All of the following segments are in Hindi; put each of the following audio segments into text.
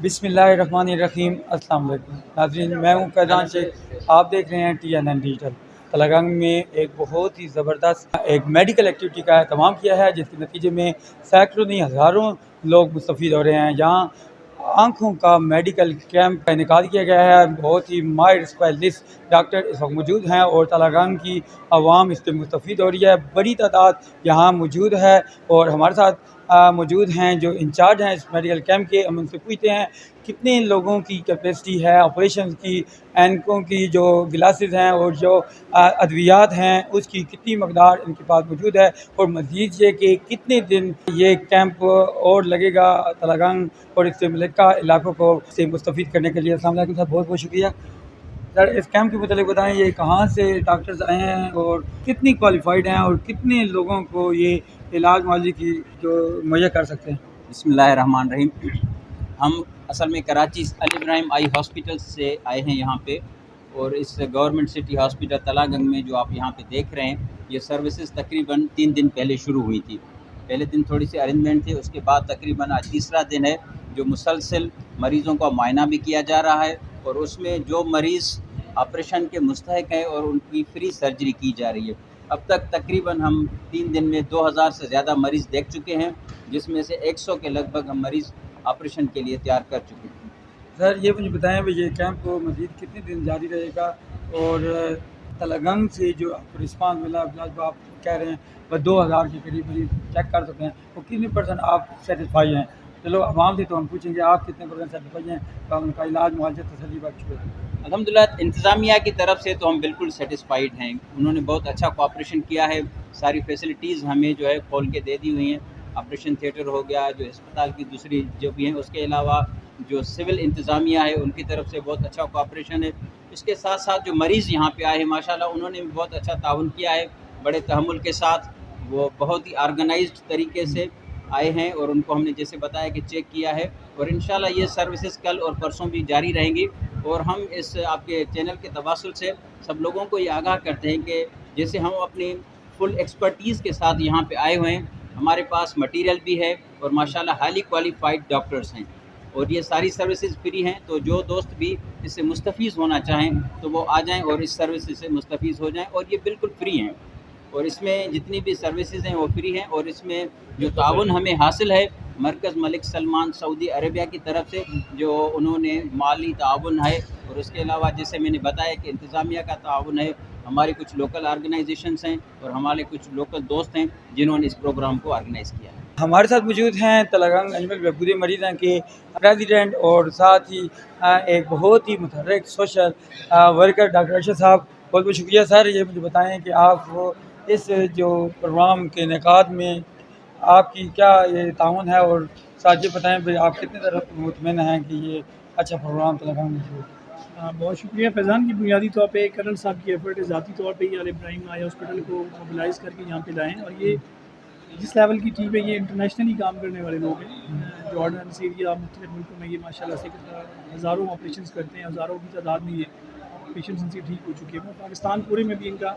बिस्मिल्लाहिर्रहमानिर्रहीम। अस्सलाम वालेकुम नाज़रीन, मैं हूँ फैज़ान शेख। आप देख रहे हैं TNN डिजिटल। तलगंग में एक बहुत ही ज़बरदस्त एक मेडिकल एक्टिविटी का एहतमाम किया है, जिसके नतीजे में सैकड़ों नहीं हज़ारों लोग मुस्तफ़ीद हो रहे हैं। यहाँ आँखों का मेडिकल कैंप का इनेकाद किया गया है। बहुत ही माहिर स्पेशलिस्ट डॉक्टर इस वक्त मौजूद हैं और तलगंग की आवाम इससे मुस्तफ़ीद हो रही है। बड़ी तादाद यहाँ मौजूद है और हमारे साथ मौजूद हैं जो इंचार्ज हैं इस मेडिकल कैंप के। हम उनसे पूछते हैं कितने लोगों की कैपेसिटी है ऑपरेशन की, एनकों की जो ग्लासेस हैं और जो अद्वियात हैं उसकी कितनी मकदार इनके पास मौजूद है, और मज़ीद ये कि कितने दिन ये कैंप और लगेगा तलगंग और इससे मुतल्लिका इलाकों को से मुस्तफ़ीद करने के लिए। अस्सलाम वालेकुम सर, बहुत बहुत शुक्रिया सर। इस कैंप के मतलब बताएं, ये कहाँ से डॉक्टर्स आए हैं और कितनी क्वालिफाइड हैं और कितने लोगों को ये इलाज मुआवजे की जो मुहैया कर सकते हैं। बिस्मिल्लाहिर्रहमानिर्रहीम। हम असल में कराची अली इब्राहिम आई हॉस्पिटल से आए हैं यहाँ पे, और इस गवर्नमेंट सिटी हॉस्पिटल तलागंग में जो आप यहाँ पे देख रहे हैं, ये सर्विसेज तकरीबन 3 दिन पहले शुरू हुई थी। पहले दिन थोड़ी सी अरेंजमेंट थी, उसके बाद तकरीबन आज तीसरा दिन है जो मुसलसल मरीज़ों का मुआयना भी किया जा रहा है, और उसमें जो मरीज़ ऑपरेशन के मुस्तहक हैं और उनकी फ्री सर्जरी की जा रही है। अब तक तकरीबन हम 3 दिन में 2000 से ज़्यादा मरीज़ देख चुके हैं, जिसमें से 100 के लगभग हम मरीज़ ऑपरेशन के लिए तैयार कर चुके हैं। सर ये मुझे बताएं भाई, ये कैंप मज़ीद कितने दिन जारी रहेगा, और तलगंग से जो आपको रिस्पांस मिला प्लस जो आप कह रहे हैं बस 2000 के करीब मरीज चेक कर सकते हैं, तो कितने परसेंट आप सेटिस्फाई हैं? चलो आवाम से तो हम पूछेंगे आप कितने परसेंट सेटिस्फाई हैं तो उनका इलाज मुआवजा तसल्ली बख्श हुए। अल्हम्दुलिल्लाह इंतज़ामिया की तरफ से तो हम बिल्कुल सेटिस्फाइड हैं। उन्होंने बहुत अच्छा कोऑपरेशन किया है, सारी फैसिलिटीज़ हमें जो है खोल के दे दी हुई हैं। ऑपरेशन थिएटर हो गया, जो अस्पताल की दूसरी जो भी हैं, उसके अलावा जो सिविल इंतज़ामिया है उनकी तरफ से बहुत अच्छा कोऑपरेशन है। इसके साथ साथ जो मरीज़ यहाँ पे आए हैं माशाल्लाह उन्होंने भी बहुत अच्छा ताउन किया है, बड़े तहम्मुल के साथ। वो बहुत ही ऑर्गेनाइज्ड तरीके से आए हैं, और उनको हमने जैसे बताया कि चेक किया है, और इंशाल्लाह ये सर्विसेज कल और परसों भी जारी रहेंगी। और हम इस आपके चैनल के तवासुल से सब लोगों को ये आगाह करते हैं कि जैसे हम अपनी फुल एक्सपर्टीज़ के साथ यहाँ पे आए हुए हैं, हमारे पास मटेरियल भी है और माशाल्लाह हाईली क्वालिफाइड डॉक्टर्स हैं, और ये सारी सर्विसेज फ्री हैं। तो जो दोस्त भी इससे मुस्तफ़ीज़ होना चाहें तो वो आ जाएं और इस सर्विस से मुस्तफ़ीज़ हो जाएं, और ये बिल्कुल फ्री हैं, और इसमें जितनी भी सर्विसेज हैं वो फ्री हैं। और इसमें जो ताउन हमें हासिल है मरकज़ मलिक सलमान सऊदी अरबिया की तरफ से, जो उन्होंने माली ताउन है, और उसके अलावा जैसे मैंने बताया कि इंतज़ामिया का ताउन है, हमारे कुछ लोकल ऑर्गेनाइजेशंस हैं और हमारे कुछ लोकल दोस्त हैं जिन्होंने इस प्रोग्राम को ऑर्गेनाइज़ किया है। हमारे साथ मौजूद हैं तलगंग अंजुमन बहबूद मरीज़ां के प्रेसिडेंट और साथ ही एक बहुत ही मुतहर्रिक सोशल वर्कर डॉक्टर अरशद साहब। बहुत बहुत शुक्रिया सर। ये मुझे बताएं कि आप वो इस जो प्रोग्राम के इनेकाद में आपकी क्या ये ताउन है, और साथ ये बताएं भाई आप कितने तरह मुतमिन हैं कि ये अच्छा प्रोग्राम तलगंग में शुरू। बहुत शुक्रिया फैज़ान की बुनियादी तौर पे कर्नल साहब की एफर्ट है, ज़ाती तौर पे ये अल इब्राहिम आई हॉस्पिटल को मोबिलाइज़ करके यहाँ पे लाएँ, और ये जिस लेवल की टीम है ये इंटरनेशनली काम करने वाले लोग हैं। जॉर्डन, सीरिया, मुख्तलिफ मुल्कों में ये माशाल्लाह से हज़ारों ऑपरेशंस करते हैं, हज़ारों की तादाद में ये पेशेंट्स इनसे ठीक हो चुके हैं। पाकिस्तान पूरे में भी इनका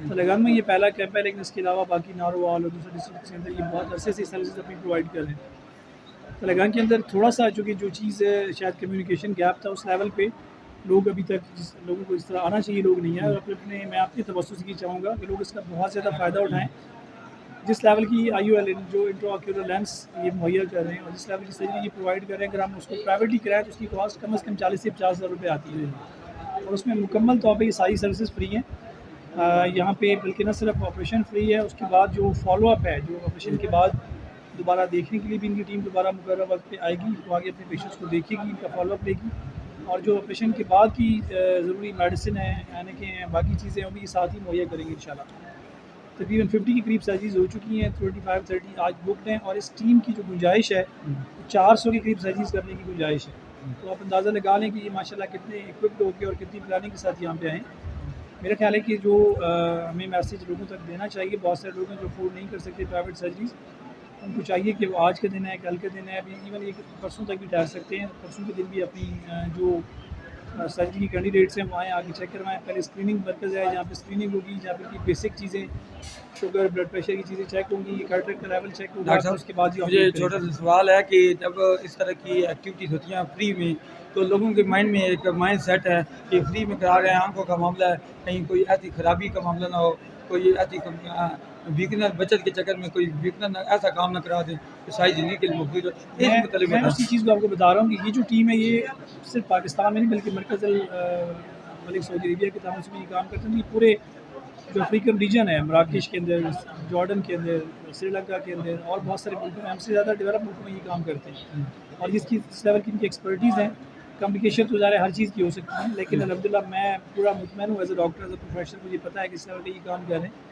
तलगंग में ये पहला कैंप है, लेकिन इसके अलावा बाकी नारोवाल और दूसरे डिस्ट्रिक्ट के अंदर ये बहुत अरसे से सर्विसेज अपनी प्रोवाइड कर रहे हैं। तलगंग के अंदर थोड़ा सा चूँकि जो चीज़ शायद कम्युनिकेशन गैप था, उस लेवल पे लोग अभी तक जिस लोगों को इस तरह आना चाहिए लोग नहीं आए, और अपने मैं आपके तवज्जो से ये चाहूँगा कि लोग इसका बहुत ज़्यादा फ़ायदा उठाएँ। जिस लेवल की IOL जो इंट्राऑक्यूलर लेंस ये मुहैया कर रहे हैं और जिस लेवल की सर्जरी ये प्रोवाइड कर रहे हैं, अगर हम उसको प्राइवेटली कराएं तो उसकी कॉस्ट कम से कम 40 से 50 हज़ार रुपये आती है, और उसमें मुकम्मल तौर पे ये सारी सर्विसेज फ्री हैं यहाँ पे। बल्कि न सिर्फ ऑपरेशन फ्री है, उसके बाद जो फॉलोअप है, जो ऑपरेशन के बाद दोबारा देखने के लिए भी इनकी टीम दोबारा मुकर्रर वक्त पे आएगी, वो आगे अपने पेशेंट्स को देखेगी, इनका फॉलोअप लेगी, और जो ऑपरेशन के बाद की ज़रूरी मेडिसिन है यानी कि बाकी चीज़ें वो भी साथ ही मुहैया करेंगे इंशाल्लाह। तकरीबन 50 के करीब सर्जरीज हो चुकी हैं, 25-30 आज बुकड हैं, और इस टीम की जो गुंजाइश है 400 के करीब सर्जरीज करने की गुंजाइश है। तो आप अंदाज़ा लगा लें कि ये माशाल्लाह कितने इक्विप्ड होकर और कितनी प्लानिंग के साथ यहाँ पे आएँ। मेरा ख्याल है कि जो हमें मैसेज लोगों तक देना चाहिए, बहुत सारे लोग हैं जो अफोर्ड नहीं कर सकते प्राइवेट सर्जरीज, उनको चाहिए कि वो आज के दिन है, कल के दिन है, अभी इवन एक परसों तक भी ठहर सकते हैं, परसों के दिन भी अपनी जो सर्जरी की कैंडिडेट्स हैं वो आएँ, आके चेक करवाएं। पहले स्क्रीनिंग मरकज़ है जहाँ पे स्क्रीनिंग होगी, जहाँ पे की बेसिक चीज़ें, शुगर, ब्लड प्रेशर की चीज़ें चेक होंगी, कार्डियक का लेवल चेक होगा, डॉक्टर फिर साहब, उसके बाद ही मुझे ऑपरेट छोटा करेंगे। सा सवाल है कि जब इस तरह की एक्टिविटीज़ होती हैं फ्री में, तो लोगों के माइंड में एक माइंड सेट है कि फ्री में करा रहे हैं, आंखों का मामला है, कहीं कोई ऐसी खराबी का मामला ना हो, कोई ऐसी वीकनेस बचत के चक्कर में कोई वीकनेस ऐसा काम ना करा दें कि सारी ज़िंदगी के लिए मुफीद हो। इस मतलब मैं में उसी चीज़ को आपको बता रहा हूँ कि ये जो टीम है ये सिर्फ पाकिस्तान में नहीं बल्कि मरकज़ मलिक सऊदी अरबिया के ताउन से भी ये काम करते हैं। ये पूरे जो अफ्रीकन रीजन है, मराकश के अंदर, जॉर्डन के अंदर, श्रीलंका के अंदर और बहुत सारे मुल्कों में, हमसे ज़्यादा डेवलप मुल्कों में ये काम करते हैं। और जिसकी इस लेवल की इनकी एक्सपर्टीज़ है, कम्युनिकेशन तो ज़ाहिर है हर चीज़ की हो सकती है, लेकिन अल्हम्दुलिल्लाह मैं पूरा मुतमईन हूँ as a doctor, as a professional, मुझे पता है कि इस लेवल का ये काम कर रहे हैं।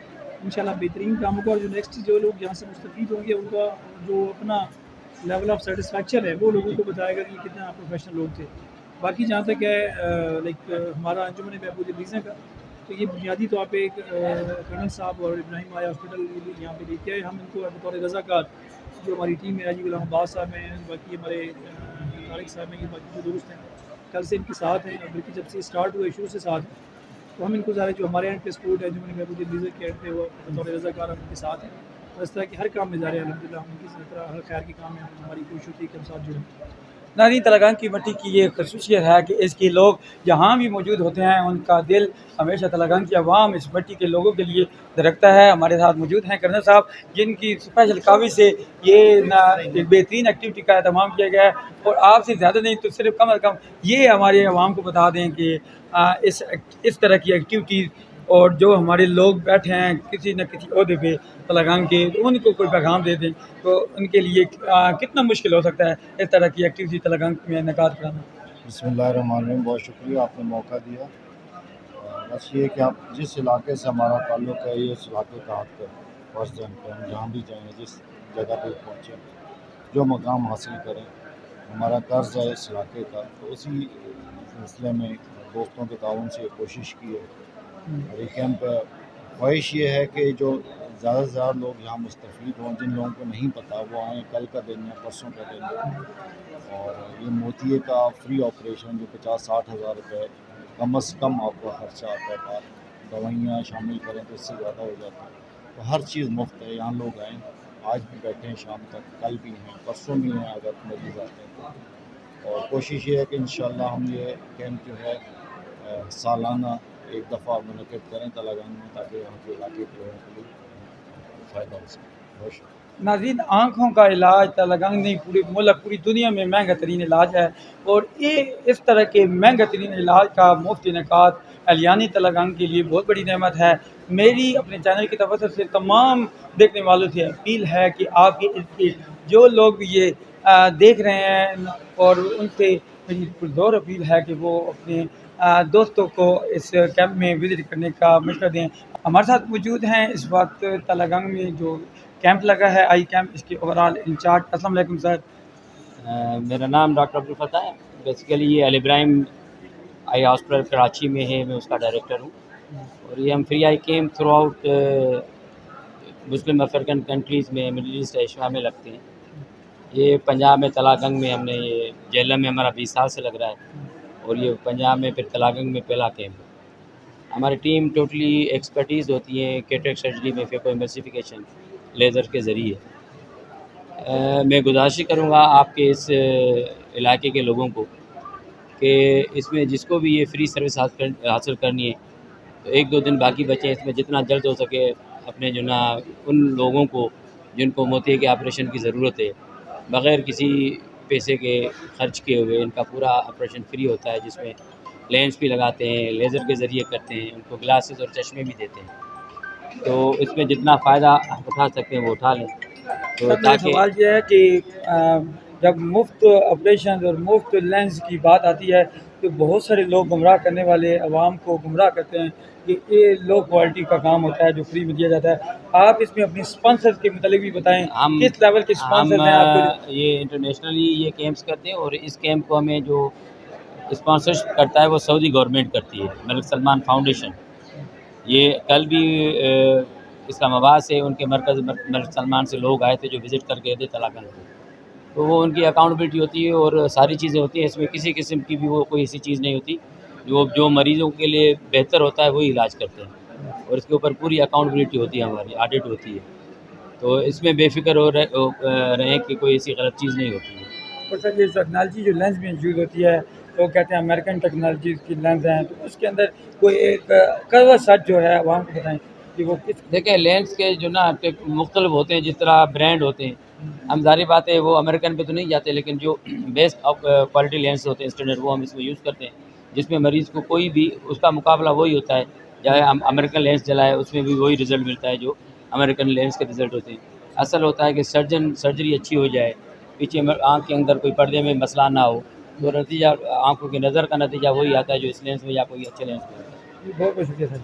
इंशाल्लाह बेहतरीन काम होगा और जो नेक्स्ट जो लोग यहाँ से मुस्तफ़ीद होंगे उनका जो अपना लेवल ऑफ सेटिस्फेक्शन है वो लोगों को बताएगा कि कितना प्रोफेशनल लोग थे। बाकी जहाँ तक है हमारा अंजुमन महबूब रीज़ा का, तो ये बुनियादी तौर पे एक कर्नल साहब और इब्राहिम आया हॉस्पिटल यहाँ पे लेके आए। हम इनको बतौर रज़ाकार, जो हमारी टीम है, राजी गुलाम अब्बास साहब हैं, बाकी हमारे तारिक साहब हैं, ये बाकी जो दोस्त हैं, कल से इनके साथ हैं, बल्कि जब से स्टार्ट हुए शुरू से साथ हैं। तो हम इनको ज़्यादा जो हमारे एंड पे सपोर्ट है, अंजुमन महबूब रीज़ा के एंड पे, वो बतौर रज़ाकार हम इनके साथ हैं। और इस तरह के हर काम में ज़ाहिर है अल्हम्दुलिल्लाह हम इनकी तरह हर खैर के काम में हमारी कोशिश होती है कि हम साथ जुड़ें। नाज़रीन, तलगंग की मिट्टी की ये खसूसियत है कि इसके लोग जहाँ भी मौजूद होते हैं उनका दिल हमेशा तलगंग की आवाम इस मिट्टी के लोगों के लिए धड़कता है। हमारे साथ मौजूद हैं कर्नल साहब, जिनकी स्पेशल काविश से ये एक बेहतरीन एक्टिविटी का एहतमाम किया गया है। और आपसे ज़्यादा नहीं तो सिर्फ कम अज़ कम ये हमारे आवाम को बता दें कि इस तरह की एक्टिविटीज़ और जो हमारे लोग बैठे हैं किसी न किसी ओहदे पे तलगंग के, तो उनको कोई पैगाम दे दें तो उनके लिए कितना मुश्किल हो सकता है इस तरह की एक्टिविटी तलगंग में इनेकाद कराना। बिस्मिल्लाहिर्रहमानिर्रहीम, बहुत शुक्रिया आपने मौका दिया। बस ये कि आप जिस इलाके से हमारा ताल्लुक़ है, ये इस इलाके का हक़ है। फर्स्ट जन पे हम जहाँ भी जाएँ, जिस जगह पे पहुँचें, जो मकाम हासिल करें, हमारा कर्ज़ है इस इलाके का। तो उसी सिलसिले में दोस्तों के ताउन से कोशिश की है। और ये कैंप ख्वाहिश ये है कि जो ज़्यादा से ज़्यादा लोग यहाँ मुस्तफ़ीद हों, जिन लोगों को नहीं पता वो आएँ, कल का दिन या परसों का दिन है। और ये मोतिये का फ्री ऑपरेशन जो 50-60 हज़ार रुपये कम अज़ कम आपका ख़र्चा आता है, दवाइयाँ शामिल करें तो इससे ज़्यादा हो जाता है। तो हर चीज़ मुफ्त है, यहाँ लोग आएँ, आज भी बैठे हैं, शाम तक, कल भी हैं, परसों भी हैं अगर मरीज़ आते हैं तो। और कोशिश ये है कि इंशाअल्लाह हम ये कैंप जो है सालाना एक दफ़ा मुनक़िद करें तलगंग में, ताकि यहाँ के इलाके के लोगों को भी फ़ायदा हो सके। बहुत शुक्रिया। नाज़रीन, आँखों का इलाज तलगंग नहीं पूरी मुल्क पूरी दुनिया में महंगा तरीन इलाज है। और ये इस तरह के महंगा तरीन इलाज का मुफ्त इनेकाद अलियानी तलगंग के लिए बहुत बड़ी नेमत है। मेरी अपने चैनल की तरफ से तमाम देखने वालों से अपील है कि आपके इसके जो लोग भी ये देख रहे हैं, और उनसे मेरी पुरज़ोर अपील है कि वो अपने दोस्तों को इस कैंप में विज़िट करने का मशवरा दें। हमारे साथ मौजूद हैं इस वक्त तलगंग में जो कैंप लगा है, आई कैंप, इसके ओवरऑल इंचार्ज। अस्सलाम वालेकुम सर। मेरा नाम डॉक्टर अब्दुल फता है। बेसिकली ये अल इब्राहिम आई हॉस्पिटल कराची में है, मैं उसका डायरेक्टर हूँ। और ये हम free eye camp throughout Muslim African countries में, मिडल ईस्ट एशिया में लगते हैं। ये पंजाब में तलागंग में हमने, ये जेलम में हमारा 20 साल से लग रहा है, और ये पंजाब में फिर तलागंग में पहला कैंप है। हमारी टीम टोटली एक्सपर्टीज़ होती है कैटरेक्ट सर्जरी में, फेकोएमल्सिफिकेशन लेज़र के ज़रिए। मैं गुजारिश करूँगा आपके इस इलाके के लोगों को कि इसमें जिसको भी ये फ्री सर्विस हासिल करनी है तो 1-2 दिन बाकी बचे, इसमें जितना जल्द हो सके अपने जो ना उन लोगों को जिनको मोतिये के ऑपरेशन की ज़रूरत है, बग़ैर किसी पैसे के खर्च किए हुए इनका पूरा ऑपरेशन फ्री होता है, जिसमें लेंस भी लगाते हैं, लेज़र के ज़रिए करते हैं, उनको ग्लासेस और चश्मे भी देते हैं। तो इसमें जितना फ़ायदा उठा सकते हैं वो उठा लें। तो सर, मेरा सवाल ये है कि जब मुफ्त ऑपरेशन और मुफ्त लेंस की बात आती है तो बहुत सारे लोग गुमराह करने वाले अवाम को गुमराह करते हैं कि ये लो क्वालिटी का काम होता है जो फ्री में दिया जाता है। आप इसमें अपने स्पॉन्सर्स के मतलब भी बताएं, किस लेवल के स्पॉन्सर हैं आपको? ये इंटरनेशनली ये कैंप्स करते हैं, और इस कैंप को हमें जो स्पॉन्सरशिप करता है वो सऊदी गवर्नमेंट करती है, मलिक सलमान फाउंडेशन। ये कल भी इस्लामाबाद से उनके मरकज़ मलिक सलमान से लोग आए थे जो विज़िट करके गए थे तलागंग को। तो वो उनकी अकाउंटेबिलिटी होती है और सारी चीज़ें होती हैं, इसमें किसी किस्म की भी वो कोई ऐसी चीज़ नहीं होती जो मरीज़ों के लिए बेहतर होता है वही इलाज करते हैं, और इसके ऊपर पूरी अकाउंटेबिलिटी होती है, हमारी ऑडिट होती है। तो इसमें बेफ़िक्र रहें कि कोई ऐसी गलत चीज़ नहीं होती है। और सर ये टेक्नोलॉजी जो लेंस में यूज़ होती है, तो कहते हैं अमेरिकन टेक्नोलॉजी की लेंस हैं, तो उसके अंदर कोई एक कर्व सेट जो है आवाम को बताएं कि वो किस देखें, लेंस के जो ना मुख्तलिफ होते हैं, जिस तरह ब्रांड होते हैं, हम ज़ाहिर बात है वो अमेरिकन पे तो नहीं जाते, लेकिन जो बेस्ट क्वालिटी लेंस होते हैं स्टैंडर्ड, वो हम इसमें यूज़ करते हैं, जिसमें मरीज़ को कोई भी उसका मुकाबला वही होता है। चाहे हम अमेरिकन लेंस चलाए, उसमें भी वही रिज़ल्ट मिलता है जो अमेरिकन लेंस के रिज़ल्ट होते हैं। असल होता है कि सर्जरी अच्छी हो जाए, पीछे आँख के अंदर कोई पर्दे में मसला ना हो, तो नतीजा आँखों की नज़र का नतीजा वही आता है जो इस लेंस में या कोई अच्छे लेंस में होता है। बहुत बहुत शुक्रिया सर।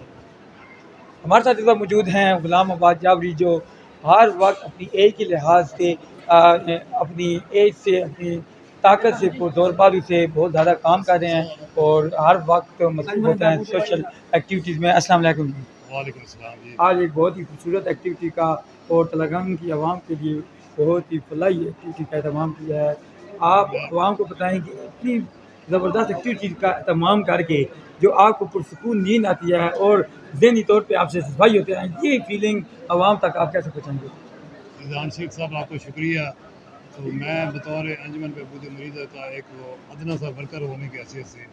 हमारे साथ इस वक्त मौजूद हैं गुलाम अब्बास जावरी, जो हर वक्त अपनी एज के लिहाज से अपनी एज से, अपनी ताकत से, दौड़बाजी से बहुत ज़्यादा काम कर रहे हैं और हर वक्त मसरूफ़ होते हैं सोशल एक्टिविटीज़ में। अस्सलाम वालेकुम। वालेकुम अस्सलाम जी। आज एक बहुत ही खूबसूरत एक्टिविटी का और तेलंगाना की आवाम के लिए बहुत ही फलाही एक्टिविटी का एहतमाम किया है। आप आवाम को बताएं कि इतनी ज़बरदस्त एक्टिविटी का एहतमाम करके जो आपको पुरसकून नींद आती है और ज़हनी तौर पे आपसे सफाई होते हैं, ये फीलिंग आवाम तक आप कैसे पहुँचाएंगे? रिजवान शेख साहब आपको शुक्रिया। तो मैं बतौर अंजुमन बहबूद मरीज़ का एक वो अदना सा वर्कर होने की हैसियत से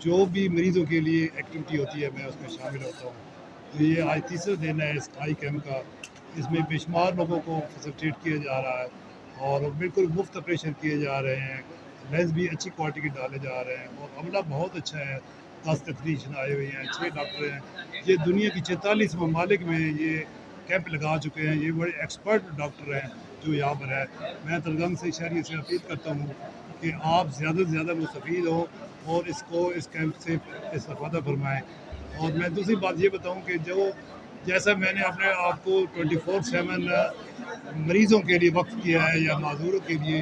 जो भी मरीज़ों के लिए एक्टिविटी होती है मैं उसमें शामिल होता हूँ। तो ये आज तीसरा दिन है इस आई कैम्प का। इसमें बेशुमार लोगों को फैसिलिटेट किया जा रहा है और बिल्कुल मुफ्त ऑपरेशन किए जा रहे हैं। लेंस भी अच्छी क्वालिटी के डाले जा रहे हैं और अमला बहुत अच्छा है। 10 तकनीशियन आए हुए हैं, 6 डॉक्टर हैं। ये दुनिया की 44 ममालिक में ये कैंप लगा चुके हैं। ये बड़े एक्सपर्ट डॉक्टर हैं जो यहाँ पर है। मैं तेलंगाना से शहरी से अपील करता हूँ कि आप ज़्यादा से ज़्यादा मुस्तफ़ीद हो और इस कैंप से इस्तेफ़ादा फरमाएँ। और मैं दूसरी बात ये बताऊँ कि जो जैसा मैंने अपने आप को 24/7 मरीज़ों के लिए वक़्फ़ किया है या माज़ूरों के लिए,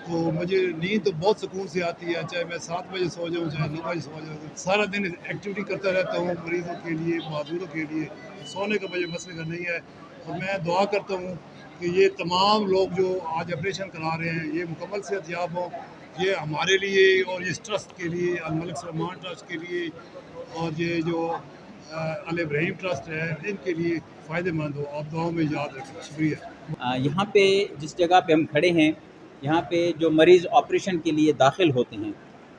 तो मुझे नींद तो बहुत सुकून से आती है। चाहे मैं 7 बजे सो जाऊँ, चाहे 9 बजे सो जाऊँ, सारा दिन एक्टिविटी करता रहता हूँ मरीज़ों के लिए, माज़ूरों के लिए। सोने का मुझे मसले का नहीं है और मैं दुआ करता हूँ कि ये तमाम लोग जो आज ऑपरेशन करा रहे हैं ये मुकम्मल सेहतयाब हों। ये हमारे लिए और इस ट्रस्ट के लिए, अल मलिक सलमान ट्रस्ट के लिए और ये जो अल इब्राहिम ट्रस्ट है, इनके लिए फ़ायदेमंद हो। आप दुआओं में याद रखें। शुक्रिया। यहाँ पे जिस जगह पे हम खड़े हैं, यहाँ पे जो मरीज़ ऑपरेशन के लिए दाखिल होते हैं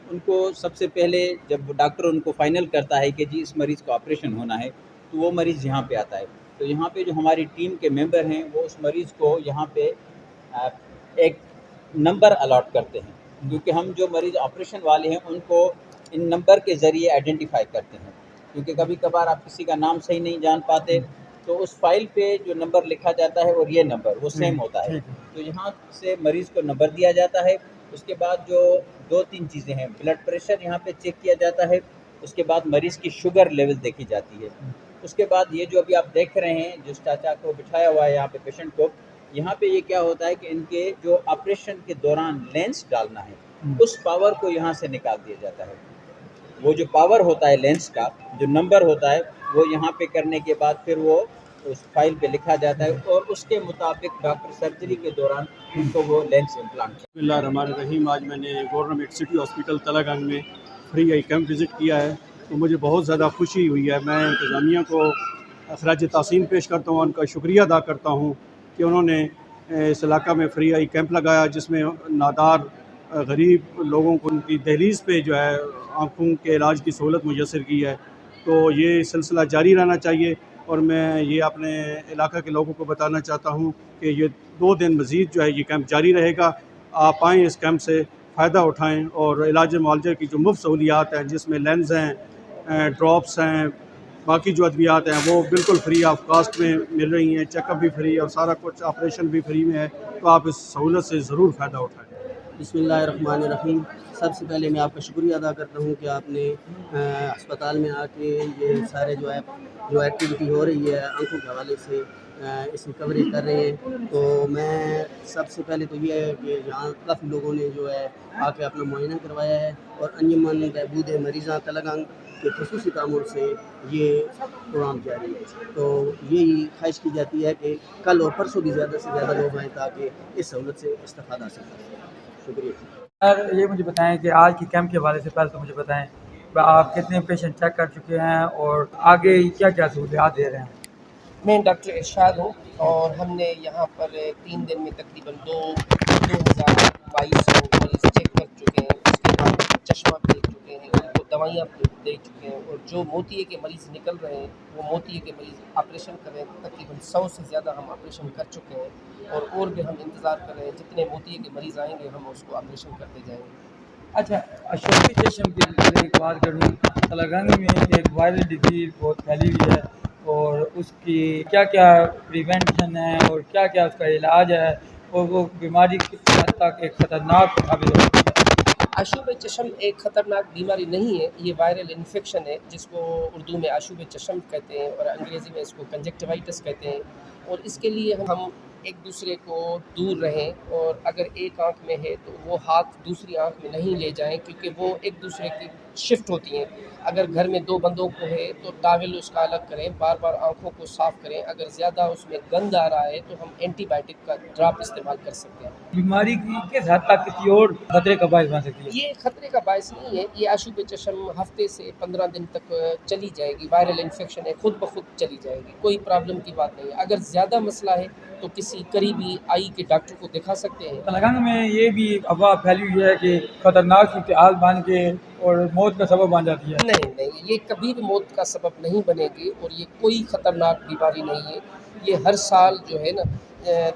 उनको सबसे पहले जब डॉक्टर उनको फ़ाइनल करता है कि जी इस मरीज़ का ऑपरेशन होना है, तो वो मरीज़ यहाँ पे आता है। तो यहाँ पे जो हमारी टीम के मेंबर हैं वो उस मरीज़ को यहाँ पे एक नंबर अलॉट करते हैं, क्योंकि हम जो मरीज़ ऑपरेशन वाले हैं उनको इन नंबर के ज़रिए आइडेंटिफाई करते हैं, क्योंकि कभी कभार आप किसी का नाम सही नहीं जान पाते, तो उस फाइल पे जो नंबर लिखा जाता है और ये नंबर वो सेम होता है। तो यहाँ से मरीज़ को नंबर दिया जाता है। उसके बाद जो 2-3 चीज़ें हैं, ब्लड प्रेशर यहाँ पे चेक किया जाता है, उसके बाद मरीज़ की शुगर लेवल देखी जाती है, उसके बाद ये जो अभी आप देख रहे हैं जिस चाचा को बिठाया हुआ है यहाँ पे पेशेंट को, यहाँ पे ये क्या होता है कि इनके जो ऑपरेशन के दौरान लेंस डालना है उस पावर को यहाँ से निकाल दिया जाता है। वो जो पावर होता है लेंस का, जो नंबर होता है, वो यहाँ पे करने के बाद फिर वो उस फाइल पे लिखा जाता है और उसके मुताबिक डॉक्टर सर्जरी के दौरान उनको वो लेंस इम्प्लांट। बिस्मिल्लाहिर्रहमानिर्रहीम। आज मैंने गवर्नमेंट सिटी हॉस्पिटल तेलंगाना में फ्री आई कैंप विज़िट किया है, तो मुझे बहुत ज़्यादा खुशी हुई है। मैं इंतज़ामिया को खराज तासीन पेश करता हूँ, उनका शुक्रिया अदा करता हूँ कि उन्होंने इस इलाका में फ्री आई कैंप लगाया, जिसमें नादार गरीब लोगों को उनकी दहलीज़ पे जो है आँखों के इलाज की सहूलत मुयसर की है। तो ये सिलसिला जारी रहना चाहिए और मैं ये अपने इलाका के लोगों को बताना चाहता हूँ कि ये 2 दिन मज़ीद जो है ये कैंप जारी रहेगा। आप आएँ, इस कैंप से फ़ायदा उठाएँ और इलाज मुआलजे की जो मुफ्त सहूलियात हैं, जिसमें लेंस हैं, ड्रॉप्स हैं, बाकी जो अद्वियात हैं वो बिल्कुल फ्री ऑफ कास्ट में मिल रही हैं। चेकअप भी फ्री और सारा कुछ ऑपरेशन भी फ्री में है, तो आप इस सहूलत से ज़रूर फ़ायदा उठाएँ। बिस्मिल्लाहिर्रहमानिर्रहीम। सबसे पहले मैं आपका शुक्रिया अदा करता हूँ कि आपने अस्पताल में आके ये सारे जो एक्टिविटी हो रही है आंखों के हवाले से इसकी कवरेज कर रहे हैं। तो मैं सबसे पहले तो ये है कि यहाँ काफ़ी लोगों ने जो है आके अपना मुआयना करवाया है और अंजुमन बहबूद मरीज़ां तेलंगाना के खसूसी तामुल से ये प्रोग्राम जारी है। तो यही ख्वाहिश की जाती है कि कल और परसों भी ज़्यादा से ज़्यादा लोग आएँ ताकि इस सहूलत से इस्तेफ़ादा हासिल करें। शुक्रिया। सर ये मुझे बताएं कि आज की कैंप के हवाले से पहले तो मुझे बताएं आप कितने पेशेंट चेक कर चुके हैं और आगे क्या क्या सहूलियात दे रहे हैं? मैं डॉक्टर इरशाद हूँ और हमने यहाँ पर 3 दिन में तकरीबन 2,2200 मरीज़ चेक कर चुके हैं। उसके बाद चश्मा देख चुके हैं, उनको दवाइयाँ दे चुके हैं और जो मोतिये के मरीज़ निकल रहे हैं वो मोतिये के मरीज़ ऑपरेशन कर रहे हैं। तकरीबन 100 से ज़्यादा हम ऑपरेशन कर चुके हैं और भी हम इंतज़ार कर रहे हैं। जितने मोतिये के मरीज़ आएंगे हम उसको ऑपरेशन करते जाएंगे। अच्छा, अशोकी चश्म की अगर एक बात करूँ, तलगंग में एक वायरल डिजीज़ बहुत फैली हुई है और उसकी क्या क्या प्रिवेंशन है और क्या क्या उसका इलाज है और वो बीमारी किस हद तक एक ख़तरनाक साबित होती है? आशूब चश्म एक ख़तरनाक बीमारी नहीं है, ये वायरल इन्फेक्शन है जिसको उर्दू में आशूब चश्म कहते हैं और अंग्रेज़ी में इसको कंजक्टिवाइटिस कहते हैं। और इसके लिए हम एक दूसरे को दूर रहें और अगर एक आंख में है तो वो हाथ दूसरी आंख में नहीं ले जाएं क्योंकि वो एक दूसरे की शिफ्ट होती हैं। अगर घर में 2 बंदों को है तो टावल उसका अलग करें, बार बार आंखों को साफ़ करें। अगर ज़्यादा उसमें गंद आ रहा है तो हम एंटीबायोटिक का ड्रॉप इस्तेमाल कर सकते हैं। बीमारी की किस हद तक किसी और खतरे का बायस बन सकती है? ये खतरे का बायस नहीं है, ये आशूब चश्म हफ्ते से 15 दिन तक चली जाएगी। वायरल इन्फेक्शन है, खुद ब खुद चली जाएगी, कोई प्रॉब्लम की बात नहीं है। अगर ज़्यादा मसला है तो किसी करीबी आई के डॉक्टर को दिखा सकते हैं। तलगंग में ये भी अफवाह फैली हुई है कि ख़तरनाक सूरत बन के और मौत का सबब बन जाती है। नहीं, ये कभी भी मौत का सबब नहीं बनेगी और ये कोई ख़तरनाक बीमारी नहीं है। ये हर साल जो है ना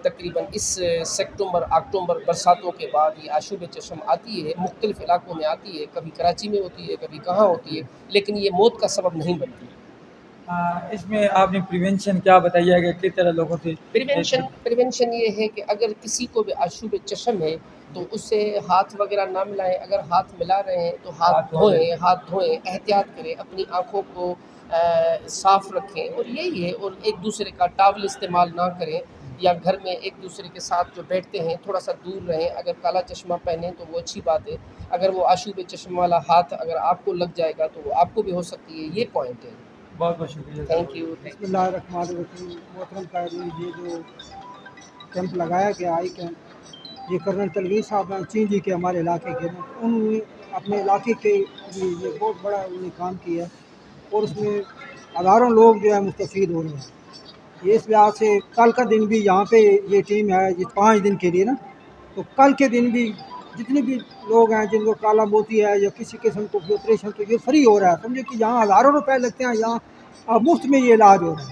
तकरीबन इस सितंबर अक्टूबर बरसातों के बाद ये आशूब चश्म आती है, मुख्तलिफ़ इलाकों में आती है, कभी कराची में होती है, कभी कहाँ होती है, लेकिन ये मौत का सबब नहीं बनती। इसमें आपने प्रिवेंशन क्या बताया है कि किस तरह लोगों से? प्रिवेंशन ये है कि अगर किसी को भी आशूब चश्म है तो उससे हाथ वगैरह ना मिलाएं। अगर हाथ मिला रहे हैं तो हाथ धोएं, एहतियात करें, अपनी आँखों को साफ़ रखें और यही है। और एक दूसरे का टॉवल इस्तेमाल ना करें या घर में एक दूसरे के साथ जो बैठते हैं थोड़ा सा दूर रहें। अगर काला चश्मा पहने तो वो अच्छी बात है, अगर वो आशूब चश्मा वाला हाथ अगर आपको लग जाएगा तो वो आपको भी हो सकती है। ये पॉइंट है। बहुत बहुत शुक्रिया। Thank you. मोहतरम कायदीन, ये जो कैंप लगाया गया आई कैंप, ये कर्नल तलवीर साहब हैं चीन जी के हमारे इलाके के, उन्होंने अपने इलाके के लिए ये बहुत बड़ा उन्होंने काम किया और उसमें हज़ारों लोग जो है मुस्तफ़ीद हो रहे हैं। ये इस लिहाज से कल का दिन भी यहाँ पे ये टीम है ये 5 दिन के लिए ना, तो कल के दिन भी जितने भी लोग हैं जिनको काला मोती है या किसी किस्म को ऑपरेशन तो ये फ्री हो रहा है। समझे कि यहाँ हज़ारों रुपए लगते हैं, यहाँ मुफ्त में ये इलाज हो रहा है।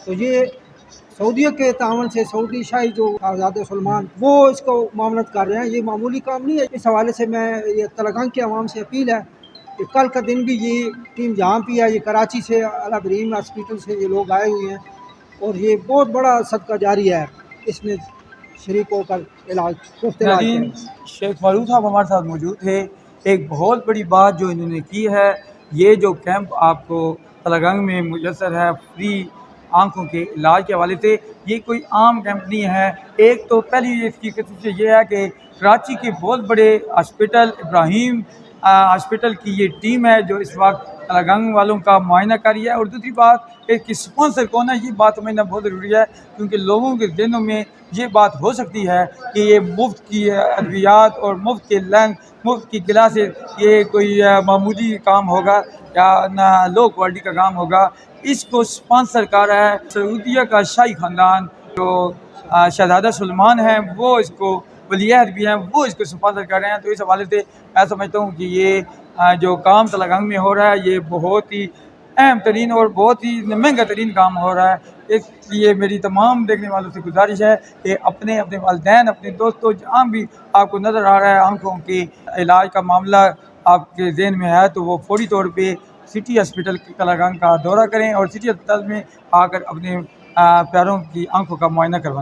तो ये सऊदीया के तावन से सऊदी शाही जो आज़ाद सलमान वो इसको मामलत कर रहे हैं, ये मामूली काम नहीं है। इस हवाले से मैं ये तलगंग के अवाम से अपील है कि कल का दिन भी ये टीम जहाँ भी है, ये कराची से अल इब्राहिम हॉस्पिटल से ये लोग आए हुए हैं और ये बहुत बड़ा सदका जारी है, इसमें शरीक होकर इलाज शेख फारूक साहब हमारे साथ मौजूद थे। एक बहुत बड़ी बात जो इन्होंने की है, ये जो कैंप आपको तलगंग में मुयस्सर है फ्री आँखों के इलाज के हवाले से, ये कोई आम कैंप नहीं है। एक तो पहली इसकी खसूसियत ये है कि कराची के बहुत बड़े हॉस्पिटल इब्राहिम हॉस्पिटल की ये टीम है जो इस वक्त तलगंग वालों का मुआयना कर रही है। और दूसरी बात एक स्पॉन्सर कौन है, ये बात समझना बहुत ज़रूरी है क्योंकि लोगों के दिनों में ये बात हो सकती है कि ये मुफ्त की अद्वियात और मुफ्त के लैंग मुफ्त की क्लासेस ये कोई मामूली काम होगा या ना लो क्वालिटी का काम होगा। इसको स्पॉन्सर कर रहा है सऊदीया का शाही ख़ानदान, जो शहज़ादा सलमान हैं वो इसको वलीअहद भी हैं, वो इसको स्पॉन्सर कर रहे हैं। तो इस हवाले से मैं समझता हूँ कि ये जो काम तलगंग में हो रहा है ये बहुत ही अहम तरीन और बहुत ही महंगा तरीन काम हो रहा है। इसलिए मेरी तमाम देखने वालों से गुजारिश है कि अपने वालिदैन, अपने दोस्तों, जहाँ भी आपको नज़र आ रहा है आँखों के इलाज का मामला आपके ज़हन में है तो वो फौरी तौर पे सिटी हॉस्पिटल तलगंग का दौरा करें और सिटी अस्पताल में आकर अपने प्यारों की आँखों का मुआयना करवाएं।